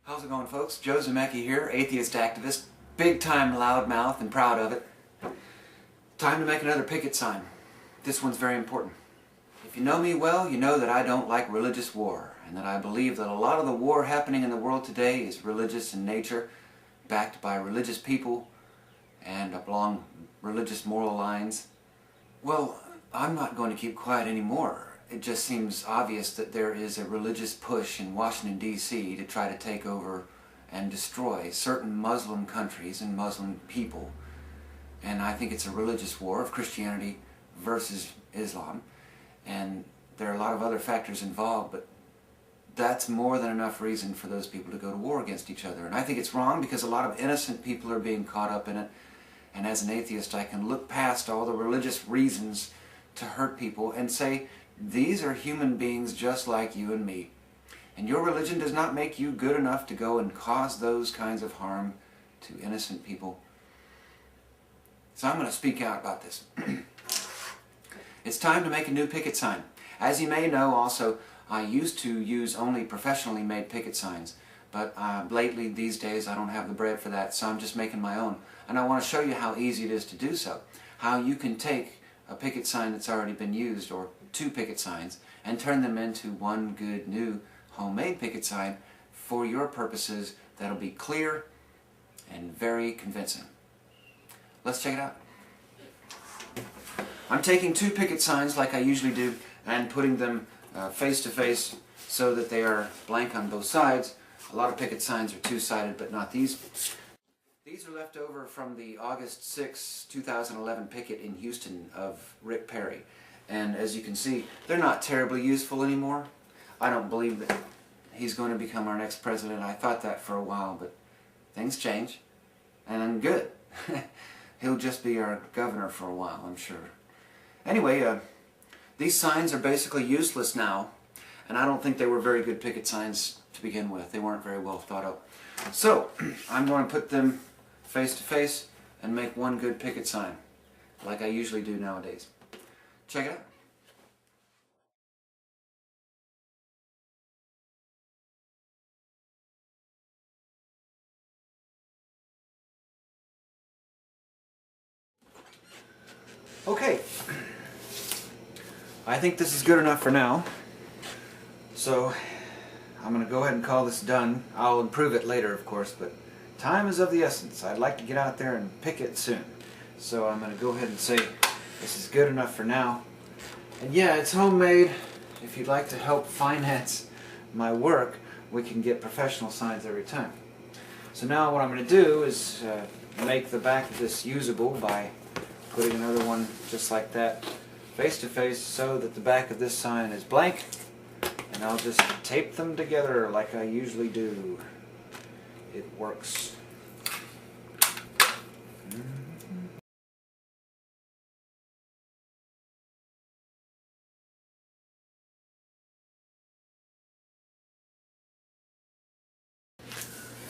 How's it going, folks? Joe Zamecki here, atheist activist, big time loudmouth and proud of it. Time to make another picket sign. This one's very important. If you know me well, you know that I don't like religious war, and that I believe that a lot of the war happening in the world today is religious in nature, backed by religious people and along religious moral lines. Well, I'm not going to keep quiet anymore. It just seems obvious that there is a religious push in Washington, D.C. to try to take over and destroy certain Muslim countries and Muslim people. And I think it's a religious war of Christianity versus Islam. And there are a lot of other factors involved, but that's more than enough reason for those people to go to war against each other. And I think it's wrong because a lot of innocent people are being caught up in it. And as an atheist, I can look past all the religious reasons to hurt people and say, these are human beings just like you and me. And your religion does not make you good enough to go and cause those kinds of harm to innocent people. So I'm going to speak out about this. It's time to make a new picket sign. As you may know also, I used to use only professionally made picket signs. But lately, these days, I don't have the bread for that, so I'm just making my own. And I want to show you how easy it is to do so. How you can take a picket sign that's already been used, or two picket signs, and turn them into one good new homemade picket sign for your purposes that'll be clear and very convincing. Let's check it out. I'm taking two picket signs like I usually do and putting them face to face so that they are blank on both sides. A lot of picket signs are two-sided, but not these. These are left over from the August 6, 2011 picket in Houston of Rick Perry. And as you can see, they're not terribly useful anymore. I don't believe that he's going to become our next president. I thought that for a while, but things change. And I'm good. He'll just be our governor for a while, I'm sure. Anyway, these signs are basically useless now. And I don't think they were very good picket signs to begin with. They weren't very well thought out. So, I'm going to put them face to face and make one good picket sign, like I usually do nowadays. Check it out. Okay. I think this is good enough for now. So, I'm going to go ahead and call this done. I'll improve it later, of course, but time is of the essence. I'd like to get out there and pick it soon. So I'm going to go ahead and say this is good enough for now. And yeah, it's homemade. If you'd like to help finance my work, we can get professional signs every time. So now what I'm going to do is make the back of this usable by putting another one just like that face to face so that the back of this sign is blank. And I'll just tape them together like I usually do. It works.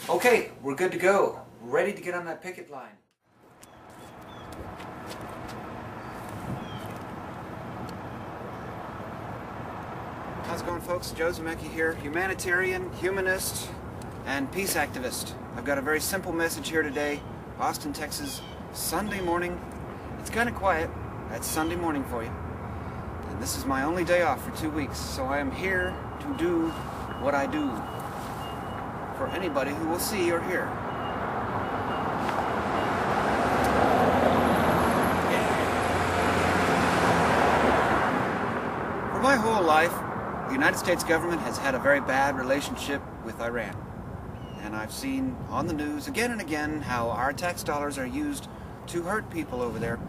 Okay, we're good to go. Ready to get on that picket line. How's it going, folks? Joe Zamecki here, humanitarian, humanist, and peace activist. I've got a very simple message here today. Austin, Texas, Sunday morning. It's kind of quiet. That's Sunday morning for you. And this is my only day off for 2 weeks, so I am here to do what I do for anybody who will see or hear. For my whole life, the United States government has had a very bad relationship with Iran. And I've seen on the news again and again how our tax dollars are used to hurt people over there.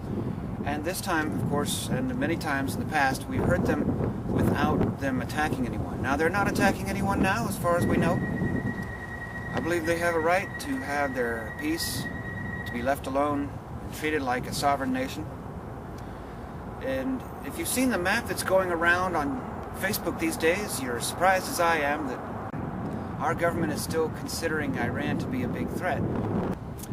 And this time, of course, and many times in the past, we've hurt them without them attacking anyone. Now, they're not attacking anyone now, as far as we know. I believe they have a right to have their peace, to be left alone, and treated like a sovereign nation. And if you've seen the map that's going around on Facebook these days, you're surprised as I am that our government is still considering Iran to be a big threat.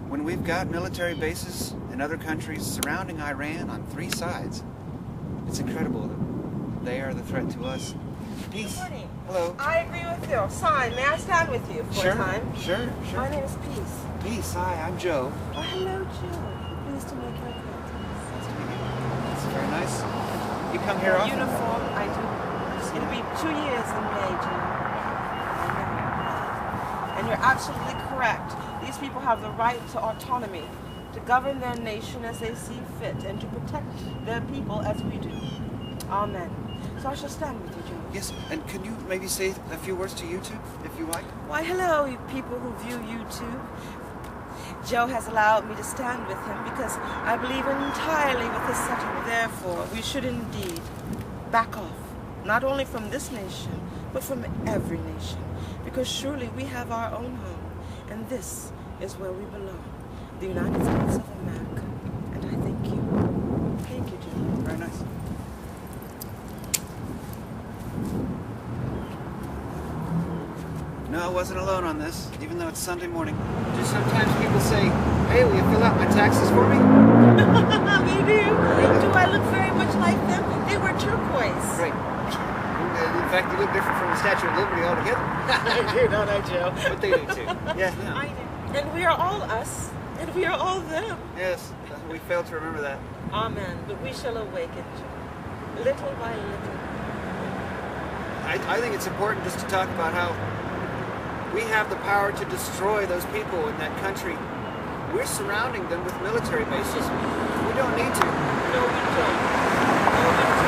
When we've got military bases in other countries surrounding Iran on 3 sides, it's incredible that they are the threat to us. Peace. Hello. I agree with you. Sign. May I stand with you for a time? Sure. My name is Peace. Peace. Hi, I'm Joe. Oh, hello, Joe. Pleased to make your acquaintance. That's very nice. You come here often? Uniform, I do. It'll be 2 years in May, Joe. I know. And you're absolutely correct. These people have the right to autonomy, to govern their nation as they see fit, and to protect their people as we do. Amen. So I shall stand with you, Joe. Yes, and can you maybe say a few words to YouTube, if you like? Why, hello, you people who view YouTube. Joe has allowed me to stand with him because I believe entirely with his setting. Therefore, we should indeed back off, not only from this nation, but from every nation, because surely we have our own home, and this is where we belong, the United States of America. And I thank you. Thank you, Joe. Very nice. No, I wasn't alone on this, even though it's Sunday morning. Do sometimes people say, hey, will you fill out my taxes for me? We do. Do I look very much like them? They were turquoise. Great. In fact, you look different from the Statue of Liberty altogether. I do, don't I, Joe? But they do too. Yeah. I do. And we are all us, and we are all them. Yes, we failed to remember that. Amen. But we shall awaken, Joe, little by little. I think it's important just to talk about how we have the power to destroy those people in that country. We're surrounding them with military bases. We don't need to. No, we don't. No, we don't.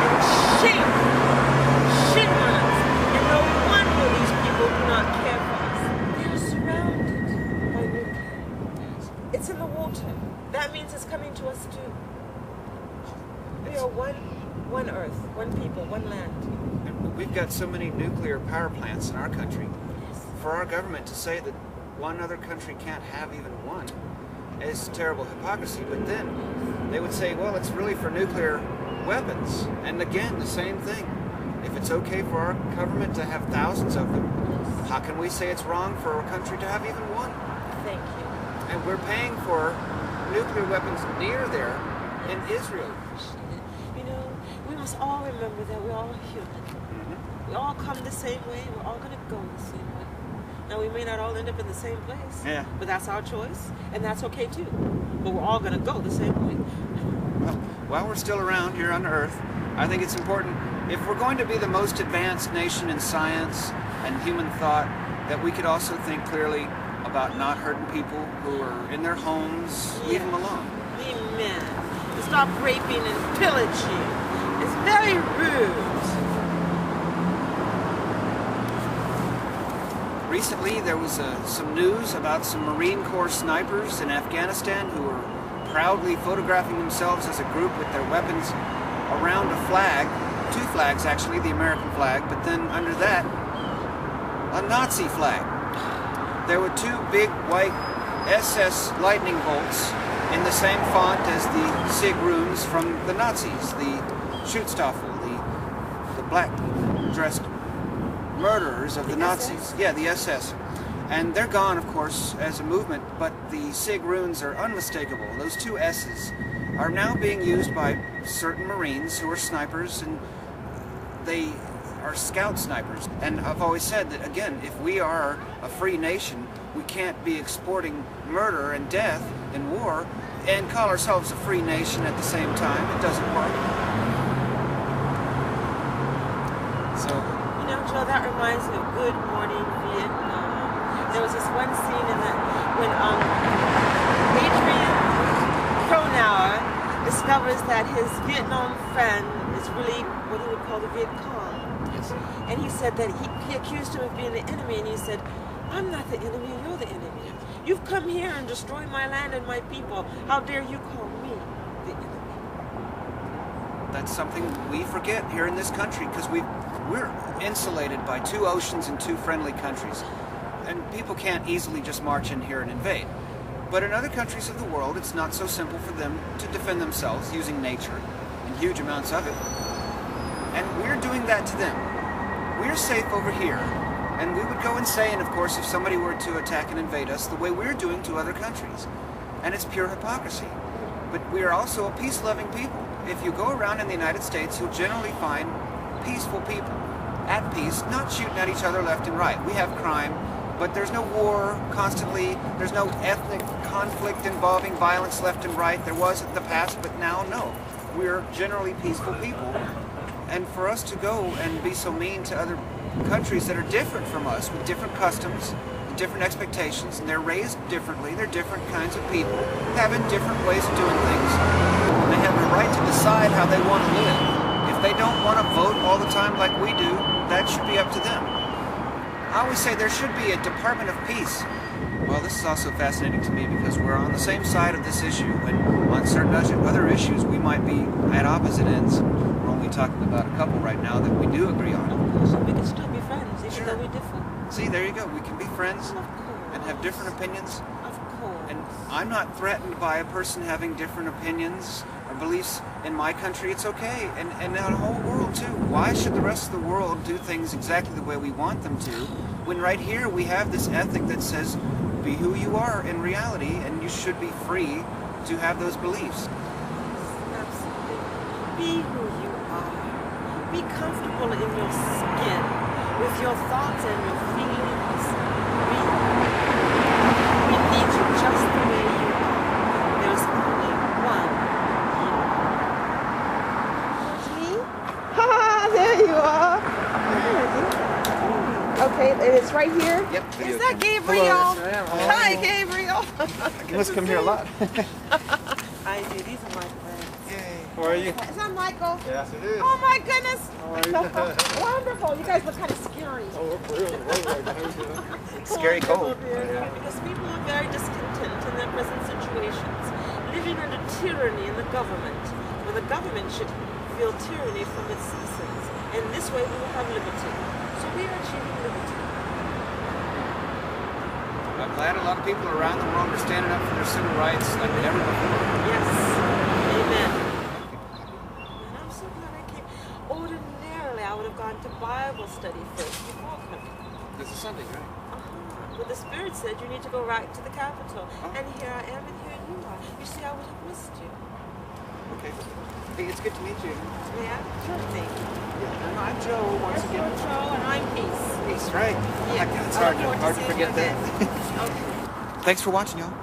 And shame. Shame on us. And no wonder these people do not care for us. They are surrounded by nuclear. It's in the water. That means it's coming to us too. We are one earth, one people, one land. And we've got so many nuclear power plants in our country. For our government to say that one other country can't have even one is terrible hypocrisy. But then they would say, well, it's really for nuclear weapons. And again, the same thing. If it's okay for our government to have thousands of them, how can we say it's wrong for a country to have even one? Thank you. And we're paying for nuclear weapons near there in Israel. You know, we must all remember that we're all human. We all come the same way. We're all going to go the same way. Now, we may not all end up in the same place, but that's our choice, and that's okay too. But we're all going to go the same way. Well, while we're still around here on Earth, I think it's important, if we're going to be the most advanced nation in science and human thought, that we could also think clearly about not hurting people who are in their homes. Leave them alone. Amen. Stop raping and pillaging. It's very rude. Recently, there was some news about some Marine Corps snipers in Afghanistan who were proudly photographing themselves as a group with their weapons around a flag, 2 flags actually, the American flag, but then under that, a Nazi flag. There were 2 big white SS lightning bolts in the same font as the SIG runes from the Nazis, the Schutzstaffel, the black-dressed murderers of the Nazis. SS? Yeah, the SS. And they're gone, of course, as a movement, but the SIG runes are unmistakable. Those 2 S's are now being used by certain Marines who are snipers, and they are scout snipers. And I've always said that, again, if we are a free nation, we can't be exporting murder and death and war and call ourselves a free nation at the same time. It doesn't work. So, you know, Joe, that reminds me of Good Morning Vietnam. There was this one scene in that when Adrian Cronauer discovers that his Vietnam friend is really what he would call the Viet Cong. yes. And he said that he accused him of being the enemy, and he said, I'm not the enemy, you're the enemy. You've come here and destroyed my land and my people. How dare you call me the enemy? That's something we forget here in this country, because we're insulated by 2 oceans and 2 friendly countries. And people can't easily just march in here and invade. But in other countries of the world, it's not so simple for them to defend themselves using nature, and huge amounts of it. And we're doing that to them. We're safe over here, and we would go insane, of course, if somebody were to attack and invade us the way we're doing to other countries. And it's pure hypocrisy. But we are also a peace-loving people. If you go around in the United States, you'll generally find peaceful people. at peace, not shooting at each other left and right. We have crime, but there's no war constantly. There's no ethnic conflict involving violence left and right. There was in the past, but now no. We're generally peaceful people. And for us to go and be so mean to other countries that are different from us, with different customs, different expectations, and they're raised differently, they're different kinds of people, having different ways of doing things. And they have the right to decide how they want to live. If they don't want to vote all the time like we do, that should be up to them. I always say there should be a Department of Peace. Well, this is also fascinating to me because we're on the same side of this issue, when on certain other issues we might be at opposite ends. We're only talking about a couple right now that we do agree on. Of course, we can still be friends, even though we're different. See, there you go. We can be friends and have different opinions. Of course. And I'm not threatened by a person having different opinions or beliefs. In my country, it's okay. And in the whole world, too. Why should the rest of the world do things exactly the way we want them to, when right here we have this ethic that says, be who you are in reality, and you should be free to have those beliefs. Absolutely. Be who you are. Be comfortable in your skin, with your thoughts and your feelings. We need you just the way you are. There's only one you. Me? Ha! There you are. Okay, and it's right here? Yep. Is that Gabriel? Hello, yes, I am. Hi, Gabriel. You must come here a lot. I do. These are my friends. Yay. How are you? Is that Michael? Yes, it is. Oh my goodness! How are you? Wonderful. You guys look kind of scary. Oh, we're really right now. Scary cold. Yeah. Because people are very discontent in their present situations, living under tyranny in the government, when the government should feel tyranny from its citizens. And this way we will have liberty. So we are achieving liberty. I'm glad a lot of people around the world are standing up for their civil rights like never before. Yes. Amen. And I'm so glad I came. Ordinarily, I would have gone to Bible study first before coming. This is Sunday, right? But the Spirit said you need to go right to the Capitol. And here I am, and here you are. You see, I would have missed you. Okay. Hey, it's good to meet you. Yeah, sure thing. And I'm Joe, once You're again. Joe, and I'm Peace. Peace, right? Yeah. It's I hard look forward to seeing forget you that. again. Okay. Thanks for watching, y'all.